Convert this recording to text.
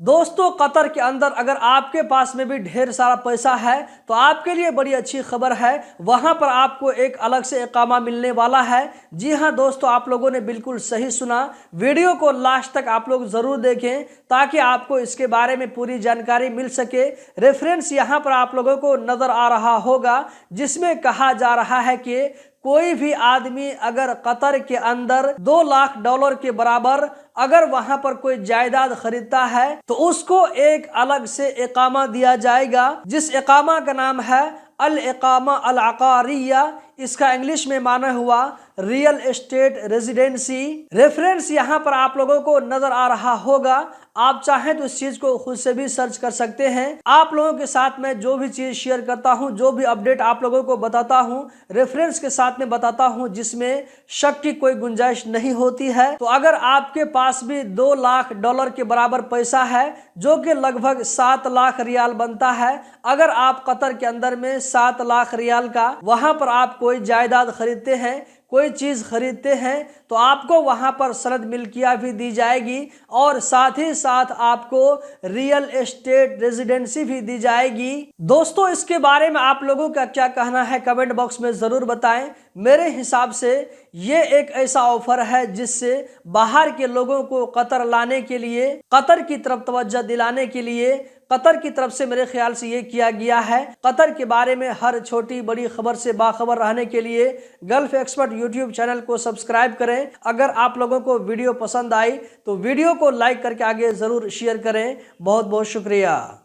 दोस्तों कतर के अंदर अगर आपके पास में भी ढेर सारा पैसा है तो आपके लिए बड़ी अच्छी खबर है। वहां पर आपको एक अलग से इकामा मिलने वाला है। जी हां दोस्तों, आप लोगों ने बिल्कुल सही सुना। वीडियो को लास्ट तक आप लोग जरूर देखें ताकि आपको इसके बारे में पूरी जानकारी मिल सके। रेफरेंस यहां पर आप लोगों को नजर आ रहा होगा जिसमें कहा जा रहा है कि कोई भी आदमी अगर कतर के अंदर $2 लाख के बराबर अगर वहां पर कोई जायदाद खरीदता है तो उसको एक अलग से इकामा दिया जाएगा, जिस इकामा का नाम है अल इकामा अल अकारिया। इसका इंग्लिश में माना हुआ रियल एस्टेट रेजिडेंसी। रेफरेंस यहां पर आप लोगों को नजर आ रहा होगा। आप चाहें तो इस चीज को खुद से भी सर्च कर सकते हैं। आप लोगों के साथ में जो भी चीज शेयर करता हूं, जो भी अपडेट आप लोगों को बताता हूं, रेफरेंस के साथ में बताता हूं जिसमें शक की कोई गुंजाइश नहीं होती है। तो अगर आपके पास भी $2 लाख के बराबर पैसा है जो कि लगभग 7 लाख रियाल बनता है, अगर आप कतर के अंदर में 7 लाख रियाल का वहां पर आप कोई जायदाद खरीदते हैं, कोई चीज खरीदते हैं तो आपको वहां पर सनद मिल्किया भी दी जाएगी और साथ ही साथ आपको रियल एस्टेट रेजिडेंसी भी दी जाएगी। दोस्तों इसके बारे में आप लोगों का क्या कहना है कमेंट बॉक्स में जरूर बताएं। मेरे हिसाब से ये एक ऐसा ऑफर है जिससे बाहर के लोगों को कतर लाने के लिए, कतर की तरफ तवज्जो दिलाने के लिए कतर की तरफ से मेरे ख्याल से ये किया गया है। कतर के बारे में हर छोटी बड़ी खबर से बाखबर रहने के लिए गल्फ एक्सपर्ट यूट्यूब चैनल को सब्सक्राइब करें। अगर आप लोगों को वीडियो पसंद आई तो वीडियो को लाइक करके आगे जरूर शेयर करें। बहुत बहुत शुक्रिया।